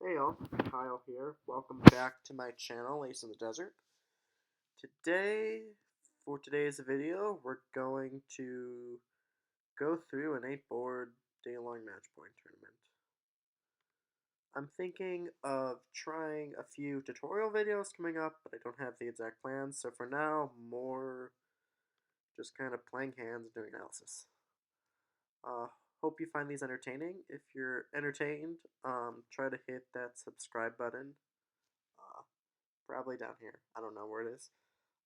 Hey all, Kyle here. Welcome back to my channel, Ace in the Desert. For today's video, we're going to go through an 8-board day-long match point tournament. I'm thinking of trying a few tutorial videos coming up, but I don't have the exact plans, so for now, more just kind of playing hands and doing analysis. Uh, Hope you find these entertaining. If you're entertained, try to hit that subscribe button. Uh, Probably down here. I don't know where it is.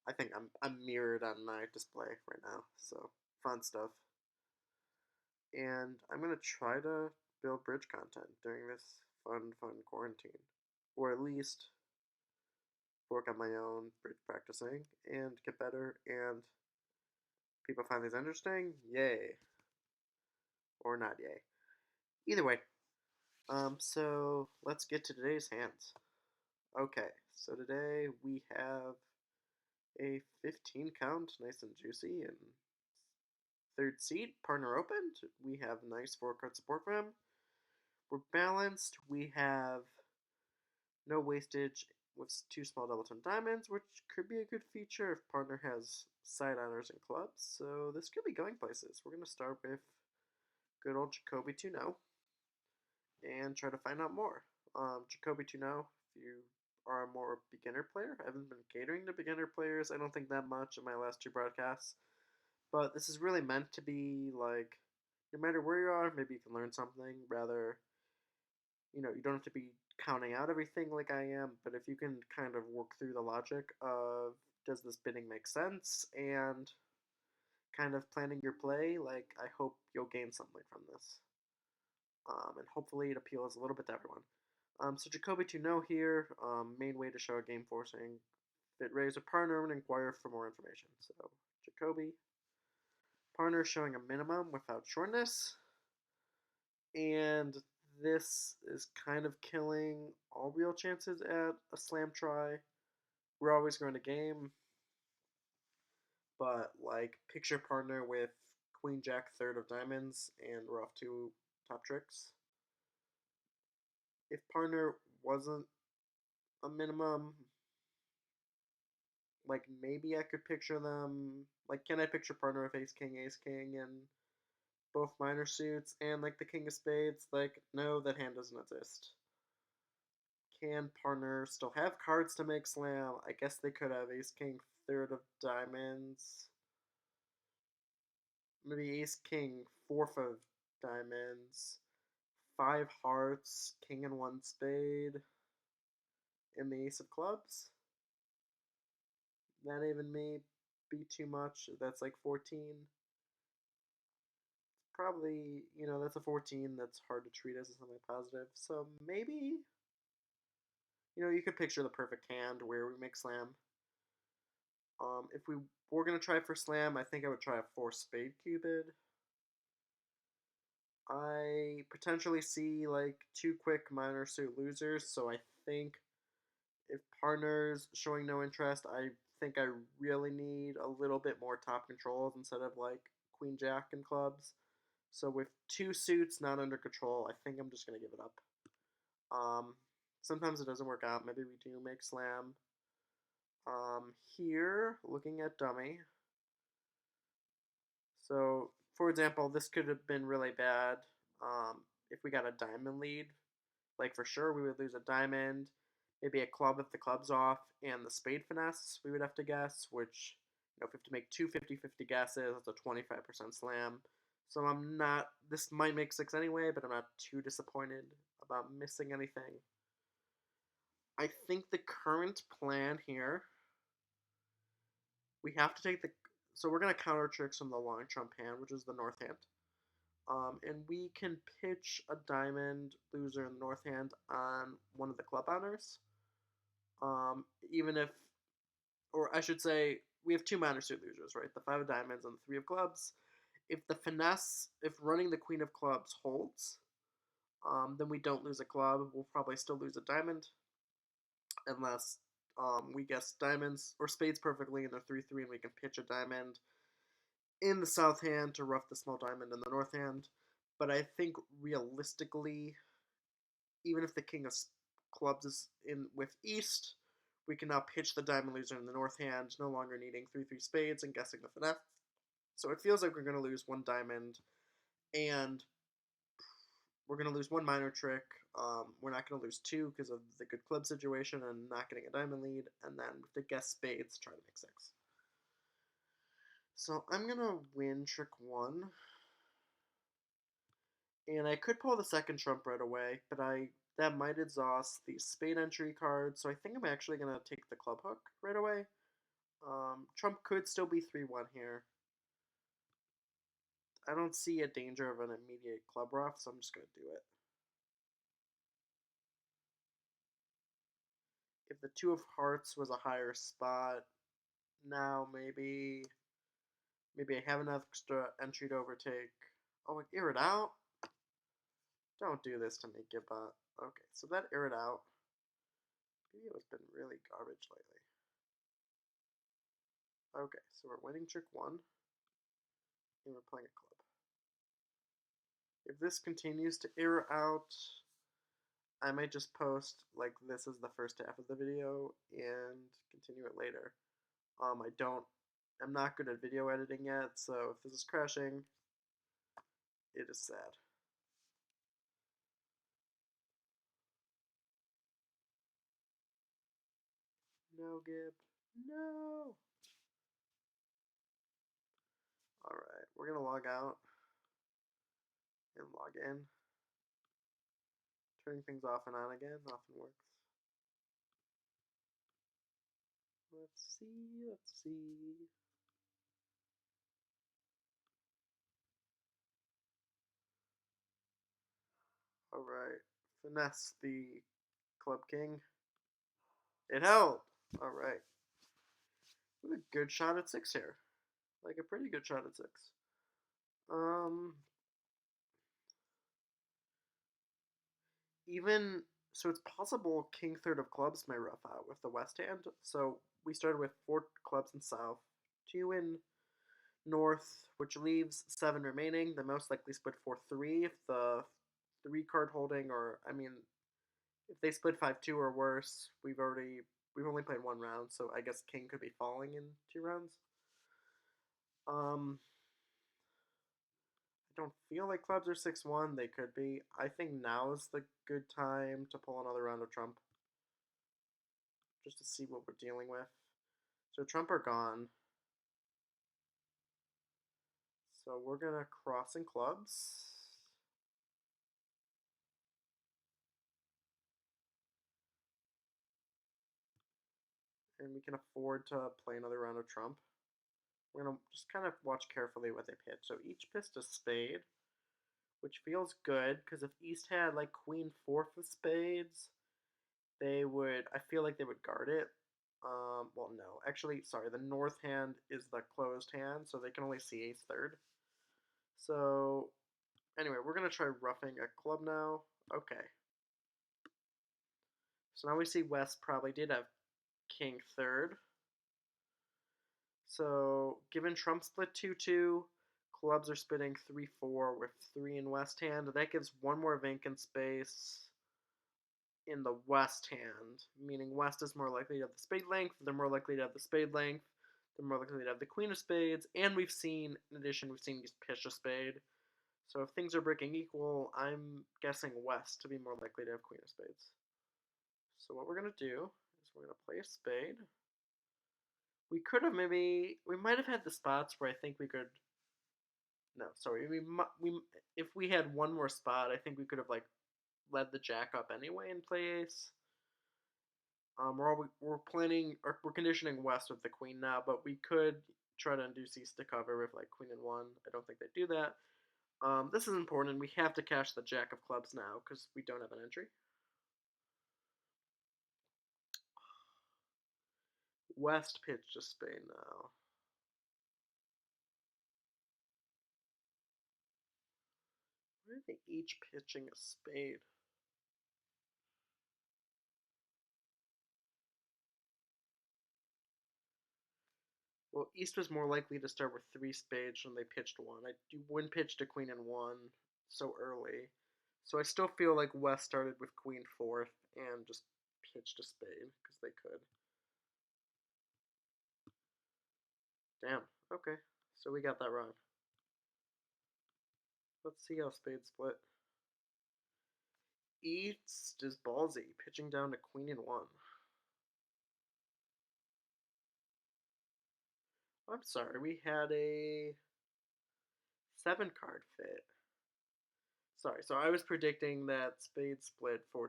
I think I'm mirrored on my display right now. So fun stuff. And I'm gonna try to build bridge content during this fun quarantine, or at least work on my own bridge practicing and get better. And people find these interesting, yay, or not yay. Either way. So let's get to today's hands. Okay, so today we have a 15 count, nice and juicy, and third seat, partner opened. We have nice 4-card support for him. We're balanced. We have no wastage with 2 small double tone diamonds, which could be a good feature if partner has side honors and clubs. So this could be going places. We're going to start with good old Jacoby 2-0 and try to find out more. Jacoby 2-0, if you are a more beginner player, I haven't been catering to beginner players, I don't think that much in my last 2 broadcasts. But this is really meant to be like, no matter where you are, maybe you can learn something. Rather, you don't have to be counting out everything like I am, but if you can kind of work through the logic of does this bidding make sense and kind of planning your play, like I hope you'll gain something from this. And hopefully it appeals a little bit to everyone. So Jacoby to know here, main way to show a game forcing, fit raise a partner and inquire for more information. So Jacoby, partner showing a minimum without shortness, and this is kind of killing all real chances at a slam try. We're always going to game, but like picture partner with queen jack third of diamonds and we're off 2 top tricks. If partner wasn't a minimum, like maybe I could picture them, like can I picture partner with ace king and both minor suits and like the king of spades? Like no, that hand doesn't exist. Can partner still have cards to make slam? I guess they could have ace king third of diamonds, maybe ace king fourth of diamonds, 5 hearts, king and 1 spade, and the ace of clubs. That even may be too much. That's like 14. Probably, that's a 14 that's hard to treat as something positive. So maybe, you could picture the perfect hand where we make slam. If we were going to try for slam, I think I would try a 4 spade cupid. I potentially see like 2 quick minor suit losers, so I think if partner's showing no interest, I think I really need a little bit more top controls instead of like queen jack and clubs. So with 2 suits not under control, I think I'm just going to give it up. Sometimes it doesn't work out. Maybe we do make slam. Here, looking at dummy. So, for example, this could have been really bad if we got a diamond lead. Like, for sure, we would lose a diamond, maybe a club if the club's off, and the spade finesse we would have to guess, which, if we have to make 2 50-50 guesses, it's a 25% slam. So I'm not, this might make 6 anyway, but I'm not too disappointed about missing anything. I think the current plan here, we have to take so we're going to counter tricks from the long trump hand, which is the north hand. And we can pitch a diamond loser in the north hand on one of the club honors. Even if, or I should say, we have 2 minor suit losers, right? The 5 of diamonds and the 3 of clubs. If the finesse, if running the queen of clubs holds, then we don't lose a club. We'll probably still lose a diamond, unless we guess diamonds or spades perfectly and they're 3-3, and we can pitch a diamond in the south hand to rough the small diamond in the north hand. But I think realistically, even if the king of clubs is in with East, we can now pitch the diamond loser in the north hand, no longer needing 3-3 spades and guessing with an F. So it feels like we're going to lose one diamond, and we're going to lose one minor trick. We're not going to lose two because of the good club situation and not getting a diamond lead, and then with the guess spades, try to make 6. So I'm going to win trick 1. And I could pull the second trump right away, but that might exhaust the spade entry card, so I think I'm actually going to take the club hook right away. Trump could still be 3-1 here. I don't see a danger of an immediate club ruff, so I'm just going to do it. If the 2 of hearts was a higher spot, now maybe I have enough extra entry to overtake. Oh, like, air it out? Don't do this to me, Gibbot. Okay, so that air it out. BBO has been really garbage lately. Okay, so we're winning trick 1, and we're playing a club. If this continues to error out, I might just post like this is the first half of the video and continue it later. I'm not good at video editing yet, so if this is crashing, it is sad. No, Gib. No! Alright, we're gonna log out and log in. Turning things off and on again often works. Let's see. Alright, finesse the club king. It held! Alright. A good shot at 6 here. Like a pretty good shot at 6. Even so, it's possible king third of clubs may rough out with the west hand. So we started with 4 clubs in south, 2 in north, which leaves 7 remaining. The most likely split 4-3 if the 3 card holding, or I mean, if they split 5-2 or worse, we've only played 1 round, so I guess king could be falling in 2 rounds. I don't feel like clubs are 6-1. They could be. I think now is the good time to pull another round of trump. Just to see what we're dealing with. So trump are gone. So we're going to cross in clubs. And we can afford to play another round of trump. We're going to just kind of watch carefully what they pitch. So each pitched a spade, which feels good, because if East had like queen 4 of spades, they would, I feel like they would guard it. Well, no. Actually, sorry, the north hand is the closed hand, so they can only see ace third. So, anyway, we're going to try roughing a club now. Okay. So now we see West probably did have king third. So, given Trump split 2-2, clubs are splitting 3-4 with 3 in West hand. That gives one more vacant space in the West hand, meaning West is more likely to have the spade length, they're more likely to have the spade length, they're more likely to have the queen of spades, and we've seen these pitch a spade. So if things are breaking equal, I'm guessing West to be more likely to have queen of spades. So what we're going to do is we're going to play a spade. We might have had the spots where I think we could, no, sorry, if we had one more spot, I think we could have like led the jack up anyway and play ace. We're conditioning West with the queen now, but we could try to induce East to cover with like queen and 1. I don't think they do that. This is important. We have to cash the jack of clubs now because we don't have an entry. West pitched a spade now. Why are they each pitching a spade? Well, East was more likely to start with 3 spades when they pitched 1. You wouldn't pitch to queen and 1 so early. So I still feel like West started with queen fourth and just pitched a spade because they could. Damn. Okay. So we got that wrong. Let's see how spades split. East is ballsy, pitching down to queen and one. I'm sorry, we had a 7 card fit. Sorry, so I was predicting that spades split 4-2.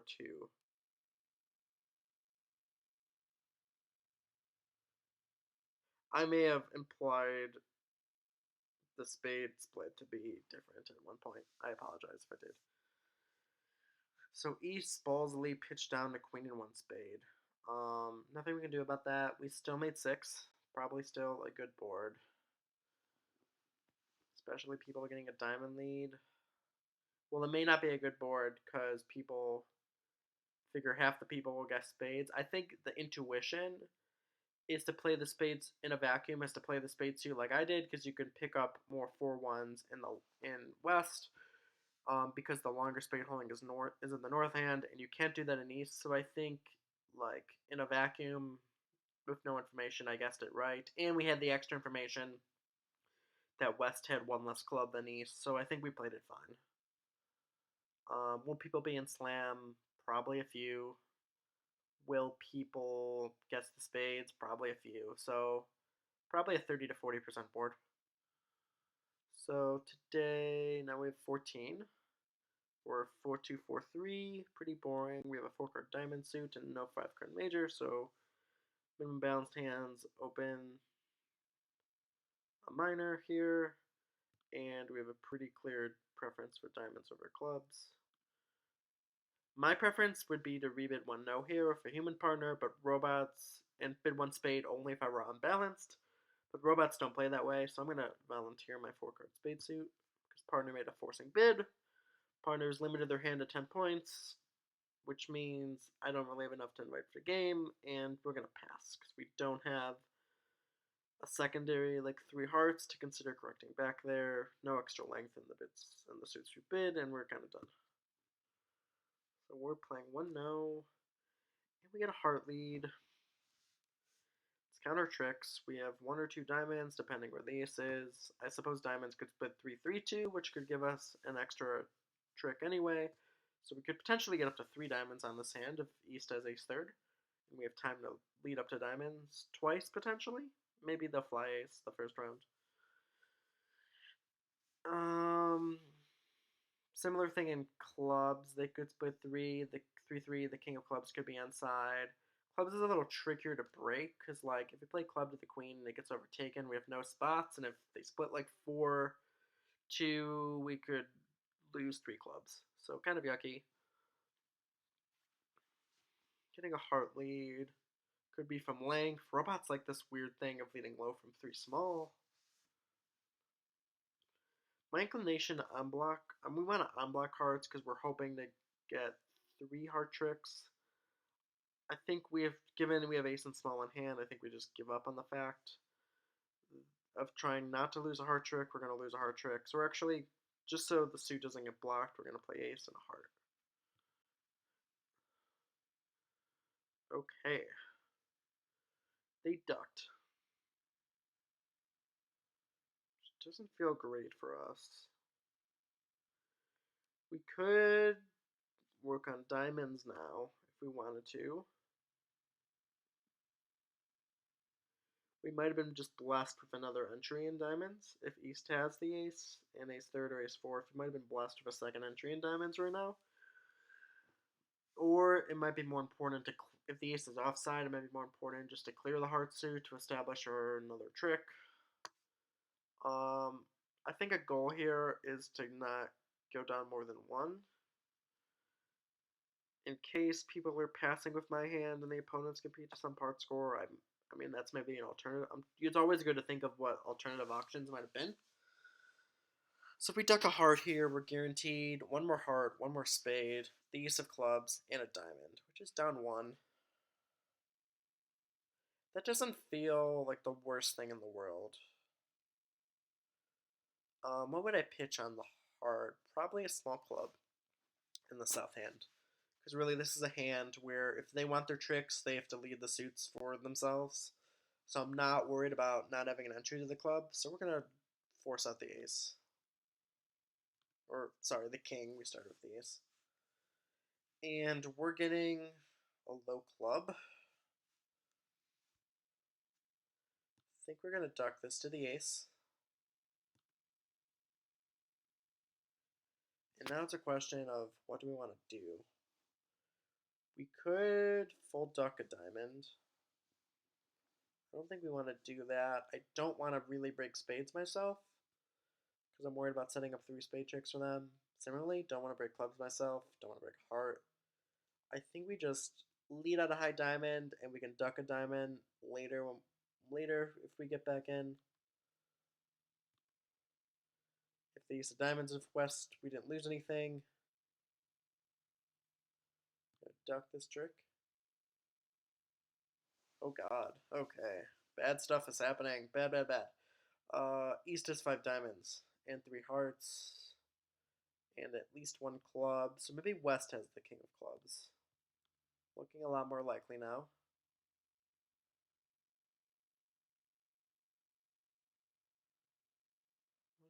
I may have implied the spade split to be different at one point. I apologize if I did. So East ballsily pitched down to queen and one spade. Nothing we can do about that. We still made 6. Probably still a good board. Especially people getting a diamond lead. Well, it may not be a good board because people figure half the people will guess spades. I think the intuition is to play the spades in a vacuum as to play the spades too, like I did, because you can pick up more 4-1s in West, because the longer spade holding is in the north hand, and you can't do that in East. So I think like in a vacuum with no information, I guessed it right, and we had the extra information that West had one less club than East, so I think we played it fine. Will people be in Slam? Probably a few. Will people guess the spades? Probably a few. So probably a 30 to 40% board. So today, now we have 14. We're 4-2, 4-3. Pretty boring. We have a 4-card diamond suit and no 5-card major. So minimum balanced hands, open a minor here. And we have a pretty clear preference for diamonds over clubs. My preference would be to rebid 1 no here with a human partner, but robots, and bid 1 spade only if I were unbalanced. But robots don't play that way, so I'm going to volunteer my 4-card spade suit because partner made a forcing bid. Partners limited their hand to 10 points, which means I don't really have enough to invite for the game, and we're going to pass because we don't have a secondary like 3 hearts to consider correcting back there. No extra length in the bids and the suits we bid, and we're kind of done. So we're playing 1 no, and we get a heart lead. It's counter tricks. We have 1 or 2 diamonds, depending where the ace is. I suppose diamonds could split 3-3-2, which could give us an extra trick anyway. So we could potentially get up to 3 diamonds on this hand if East has ace third. And we have time to lead up to diamonds twice, potentially. Maybe they'll fly ace the first round. Similar thing in clubs. They could split 3. The 3-3, the king of clubs could be on side. Clubs is a little trickier to break because, like, if we play club to the queen and it gets overtaken, we have no spots. And if they split like 4-2, we could lose 3 clubs. So kind of yucky. Getting a heart lead could be from length. Robots like this weird thing of leading low from 3 small. My inclination to unblock, we want to unblock hearts because we're hoping to get 3 heart tricks. I think we have ace and small in hand. I think we just give up on the fact of trying not to lose a heart trick. We're going to lose a heart trick. So we're actually, just so the suit doesn't get blocked, we're going to play ace and a heart. Okay. They ducked. Which doesn't feel great for us. We could work on diamonds now if we wanted to. We might have been just blessed with another entry in diamonds. If East has the ace and ace third or ace fourth, we might have been blessed with a second entry in diamonds right now. Or it might be more important to, if the ace is offside, it might be more important just to clear the heart suit to establish another trick. I think a goal here is to not go down more than 1. In case people are passing with my hand and the opponents compete to some part score, I mean, that's maybe an alternative. It's always good to think of what alternative options might have been. So if we duck a heart here, we're guaranteed 1 more heart, 1 more spade, the ace of clubs, and a diamond, which is down 1. That doesn't feel like the worst thing in the world. What would I pitch on the heart? Probably a small club. in the south hand. Because really, this is a hand where if they want their tricks, they have to lead the suits for themselves. So I'm not worried about not having an entry to the club. So we're going to force out the ace. Or, sorry, the king. We started with the ace. And we're getting a low club. I think we're going to duck this to the ace. And now it's a question of what do we want to do? We could full duck a diamond. I don't think we want to do that. I don't want to really break spades myself because I'm worried about setting up 3 spade checks for them. Similarly, don't want to break clubs myself. Don't want to break heart. I think we just lead out a high diamond and we can duck a diamond later if we get back in. If they use the diamonds of West, we didn't lose anything. Duck this trick. Oh god. Okay. Bad stuff is happening. Bad, bad, bad. East has 5 diamonds and 3 hearts and at least 1 club. So maybe West has the king of clubs. Looking a lot more likely now.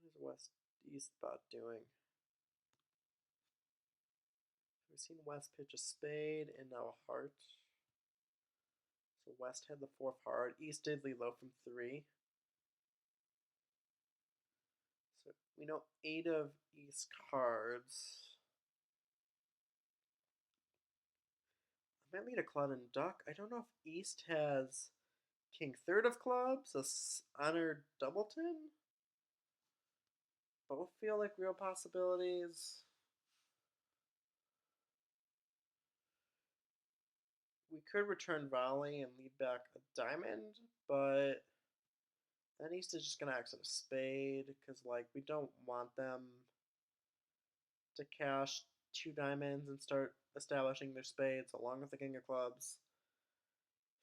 What is West East bot doing? We've seen West pitch a spade and now a heart. So West had the 4th heart. East did lead low from 3. So we know 8 of East cards. I might lead a cloud and duck. I don't know if East has king third of clubs, a honored doubleton. Both feel like real possibilities. We could return volley and lead back a diamond, but then East is just gonna exit a spade because like we don't want them to cash 2 diamonds and start establishing their spades along with the king of clubs.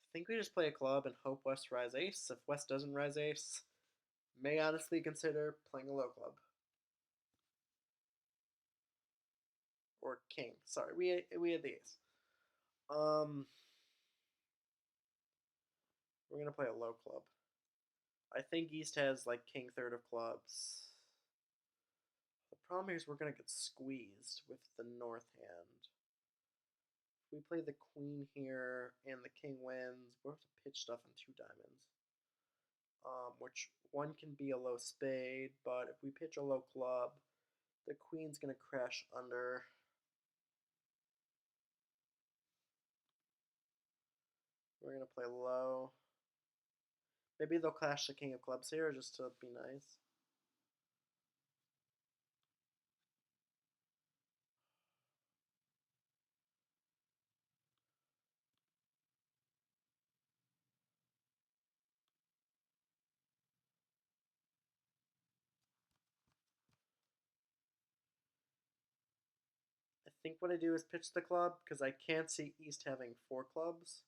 I think we just play a club and hope West rise ace. If West doesn't rise ace, may honestly consider playing a low club. Or king. Sorry, we had the ace. We're gonna play a low club. I think East has like king third of clubs. The problem here is we're gonna get squeezed with the north hand. If we play the queen here and the king wins, we'll have to pitch stuff on 2 diamonds. Which one can be a low spade, but if we pitch a low club, the queen's gonna crash under. We're gonna play low. Maybe they'll clash the king of clubs here just to be nice. I think what I do is pitch the club because I can't see East having 4 clubs.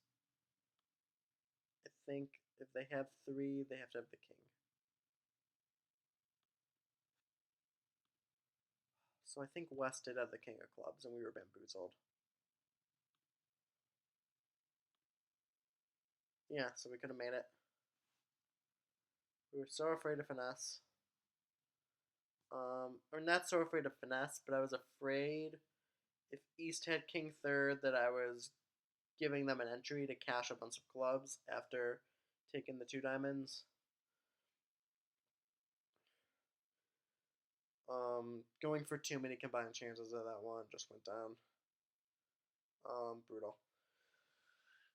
I think if they have 3, they have to have the king. So I think West did have the king of clubs and we were bamboozled. Yeah, so we could have made it. We were so afraid of finesse. Or not so afraid of finesse, but I was afraid if East had king third that I was giving them an entry to cash a bunch of clubs after taking the 2 diamonds. Going for too many combined chances of that one just went down. Brutal.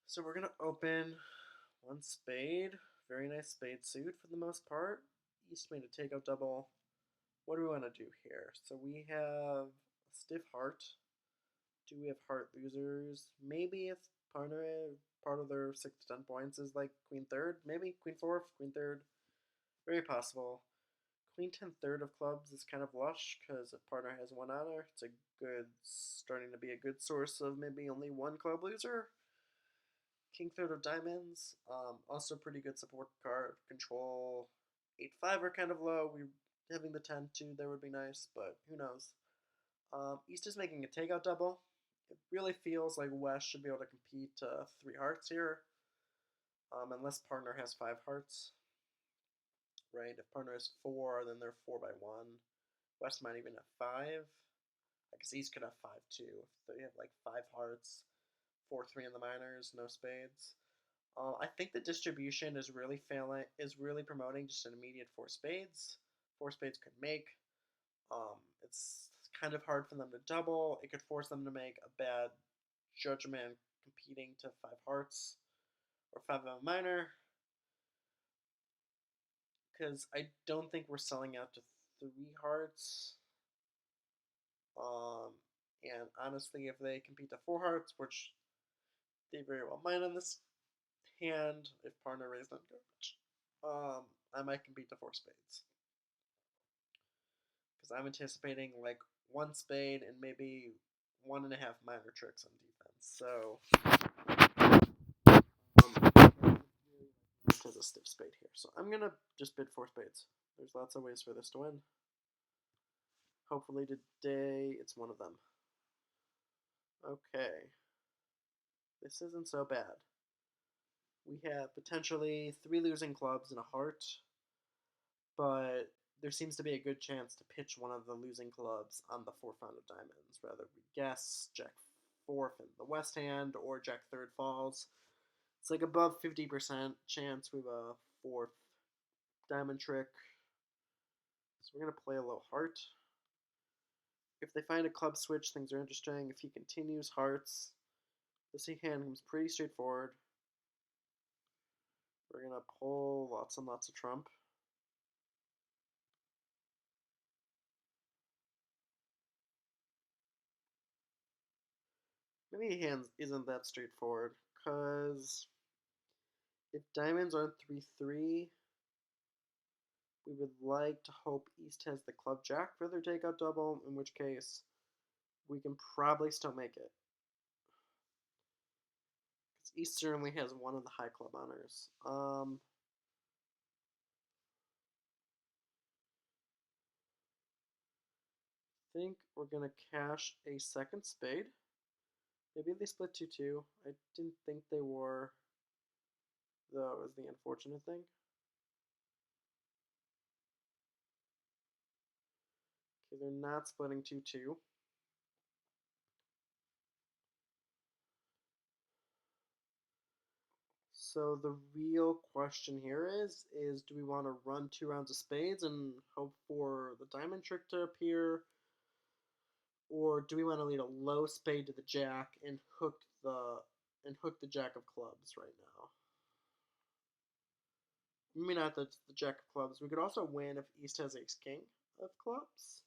So we're gonna open 1 spade. Very nice spade suit for the most part. East made a takeout double. What do we want to do here? So we have a stiff heart. Do we have heart losers? Maybe if part of their 6 to 10 points is like queen third, maybe queen fourth, queen third. Very possible. Queen 10 third of clubs is kind of lush because if partner has 1 honor, it's starting to be a good source of maybe only 1 club loser. King third of diamonds, also pretty good support card. Control 8-5 are kind of low. We having the 10-2 there would be nice, but who knows. East is making a takeout double. It really feels like West should be able to compete 3 hearts here, unless partner has 5 hearts, right? If partner has 4, then they're 4 by 1. West might even have 5. I guess East could have 5 too. If they have like 5 hearts, 4-3 in the minors, no spades. I think the distribution is really failing. Is really promoting just an immediate 4 spades. 4 spades could make. It's kind of hard for them to double. It could force them to make a bad judgment competing to 5 hearts or 5 of a minor. Because I don't think we're selling out to 3 hearts. Um, and honestly, if they compete to 4 hearts, which they very well might on this hand, if partner raised on garbage, I might compete to 4 spades. Because I'm anticipating like 1 spade and maybe 1.5 minor tricks on defense. So has a stiff spade here. So I'm gonna just bid 4 spades. There's lots of ways for this to win. Hopefully today it's one of them. Okay. This isn't so bad. We have potentially 3 losing clubs and a heart, but there seems to be a good chance to pitch one of the losing clubs on the 4th round of diamonds. Whether we guess Jack 4th in the West hand or Jack 3rd falls. It's like above 50% chance we have a 4th diamond trick. So we're going to play a little heart. If they find a club switch, things are interesting. If he continues hearts, this hand comes pretty straightforward. We're going to pull lots and lots of trump. Maybe hand isn't that straightforward, because if diamonds aren't 3-3, we would like to hope East has the club jack for their takeout double, in which case we can probably still make it. Because East certainly has one of the high club honors. I think we're going to cash a second spade. Maybe they split 2-2. I didn't think they were, though, is the unfortunate thing. Okay, they're not splitting 2-2. So the real question here is do we want to run 2 rounds of spades and hope for the diamond trick to appear? Or do we want to lead a low spade to the jack and hook the jack of clubs right now? Maybe not the jack of clubs. We could also win if East has ace king of clubs,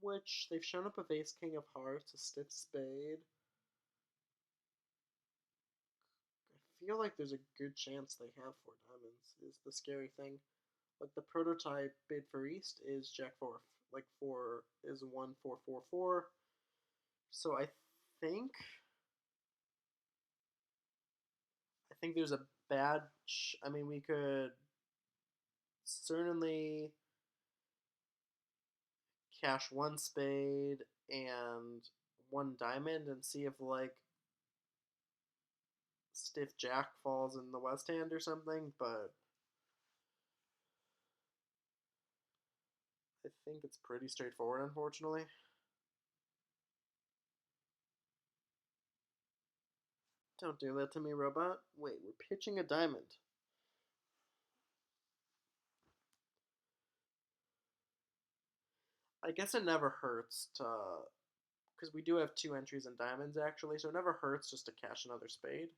which they've shown up with ace king of hearts, a stiff spade. I feel like there's a good chance they have 4 diamonds, is the scary thing. Like the prototype bid for East is Jack 4. Like 4 is 1-4-4-4. So think there's a bad. I mean, we could certainly cash 1 spade and 1 diamond and see if like stiff jack falls in the west hand or something, but I think it's pretty straightforward, unfortunately. Don't do that to me, robot. Wait, we're pitching a diamond. I guess it never hurts to, because we do have 2 entries in diamonds actually, so it never hurts just to cash another spade.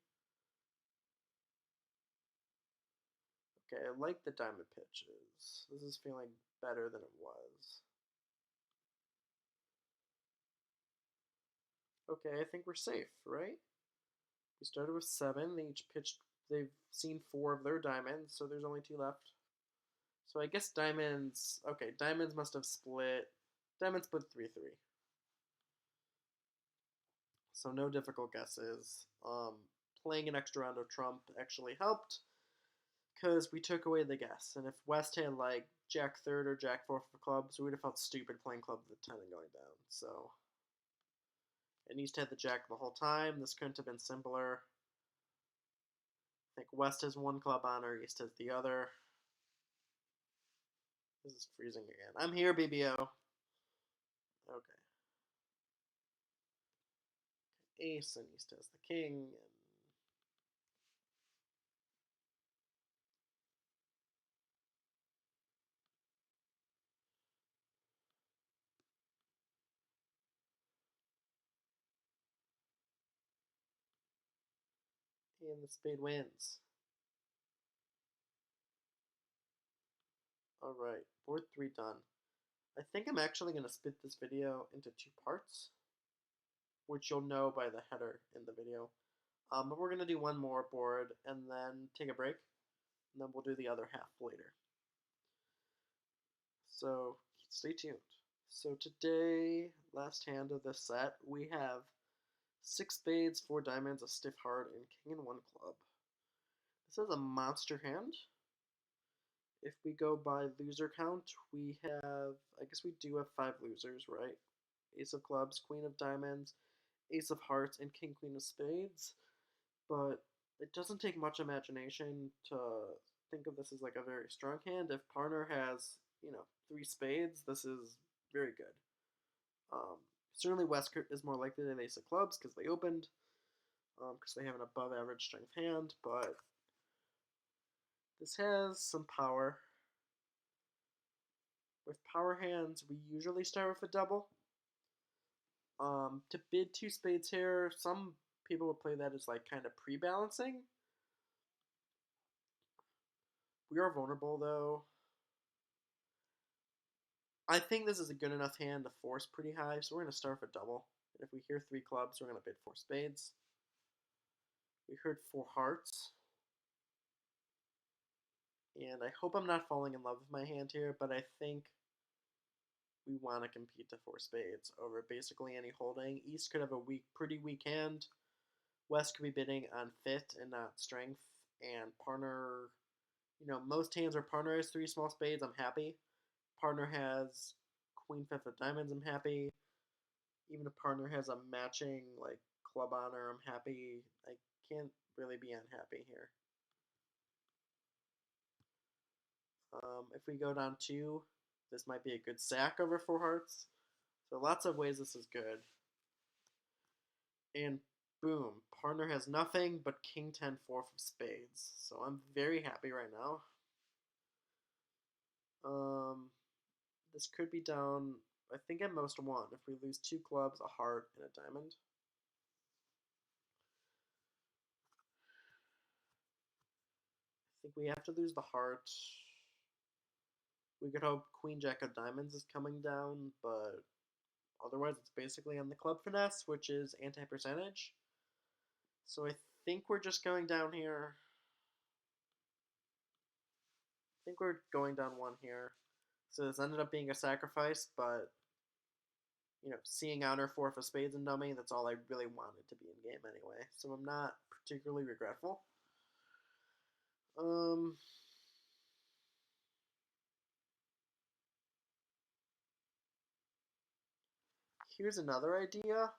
Okay, I like the diamond pitches. This is feeling better than it was. Okay, I think we're safe, right? We started with 7. They each pitched. They've seen 4 of their diamonds, so there's only 2 left. So I guess diamonds. Okay, diamonds must have split. Diamonds split 3-3. So no difficult guesses. Playing an extra round of trump actually helped, because we took away the guess. And if West had like Jack third or Jack fourth for clubs, we would have felt stupid playing club with the 10 and going down. So, and East had the Jack the whole time. This couldn't have been simpler. I think West has one club honor, East has the other. This is freezing again. I'm here, BBO. Okay. Ace, and East has the king. And the spade wins. Alright, board 3 done. I think I'm actually going to split this video into 2 parts, which you'll know by the header in the video. But we're going to do one more board and then take a break, and then we'll do the other half later. So stay tuned. So today, last hand of this set, we have 6 spades, 4 diamonds, a stiff heart, and king and 1 club. This is a monster hand. If we go by loser count, we have, I guess we do have 5 losers, right? Ace of clubs, queen of diamonds, ace of hearts, and king, queen of spades. But it doesn't take much imagination to think of this as like a very strong hand. If partner has, 3 spades, this is very good. Certainly West is more likely than ace of clubs because they opened, because they have an above average strength hand, but this has some power. With power hands, we usually start with a double. To bid 2 spades here, some people would play that as like kind of pre-balancing. We are vulnerable though. I think this is a good enough hand to force pretty high, so we're going to start with a double. And if we hear 3 clubs, we're going to bid 4 spades. We heard 4 hearts. And I hope I'm not falling in love with my hand here, but I think we want to compete to 4 spades over basically any holding. East could have a pretty weak hand. West could be bidding on fit and not strength. And partner, most hands where partner has 3 small spades, I'm happy. Partner has queen fifth of diamonds, I'm happy. Even if partner has a matching like club honor, I'm happy. I can't really be unhappy here. If we go down 2, this might be a good sack over 4 hearts. So lots of ways this is good. And boom, partner has nothing but king 10 4 of spades. So I'm very happy right now. This could be down, I think at most 1. If we lose 2 clubs, a heart, and a diamond. I think we have to lose the heart. We could hope queen jack of diamonds is coming down, but otherwise it's basically on the club finesse, which is anti-percentage. So I think we're just going down here. I think we're going down 1 here. So this ended up being a sacrifice, but seeing honor 4 of spades and dummy, that's all I really wanted to be in game anyway. So I'm not particularly regretful. Here's another idea.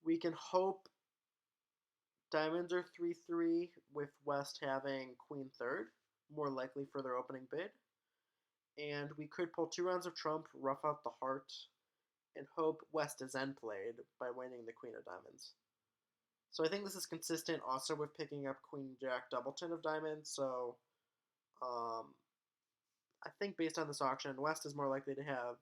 We can hope diamonds are 3-3 with West having queen third, more likely for their opening bid. And we could pull 2 rounds of trump, rough out the heart, and hope West is end played by winning the queen of diamonds. So I think this is consistent also with picking up queen jack doubleton of diamonds. So I think based on this auction, West is more likely to have.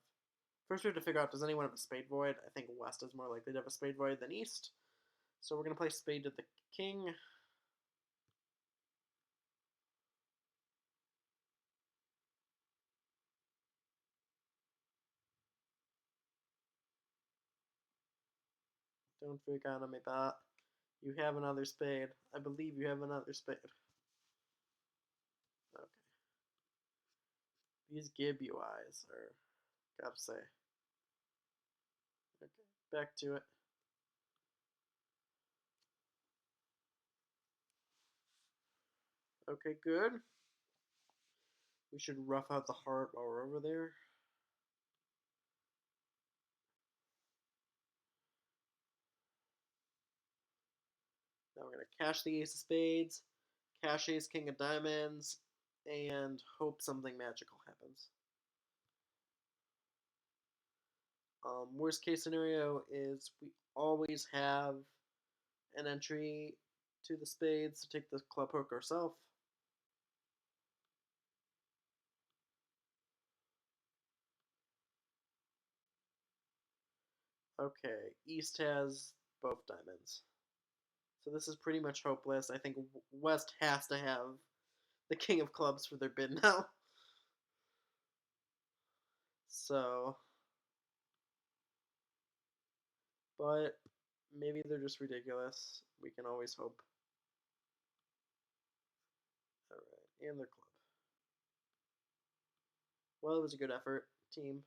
First, we have to figure out, does anyone have a spade void? I think West is more likely to have a spade void than East. So we're going to play spade to the king. Don't freak out on me, bot. You have another spade. I believe you have another spade. Okay. These Gibby eyes are, gotta say. Okay, back to it. Okay, good. We should rough out the heart while we're over there. Now we're going to cash the ace of spades, cash ace king of diamonds, and hope something magical happens. Worst case scenario is we always have an entry to the spades to take the club hook ourselves. Okay, East has both diamonds. So this is pretty much hopeless. I think West has to have the king of clubs for their bid now. So, but maybe they're just ridiculous. We can always hope. Alright, and their club. Well, it was a good effort, team.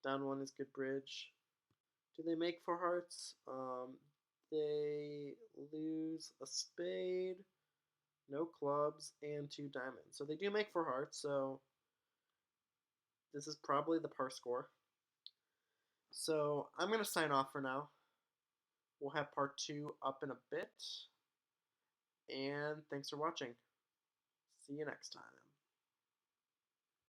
Down one is good bridge. Do they make four hearts? They lose a spade, no clubs, and two diamonds. So they do make four hearts, so this is probably the par score. So I'm going to sign off for now. We'll have part two up in a bit. And thanks for watching. See you next time.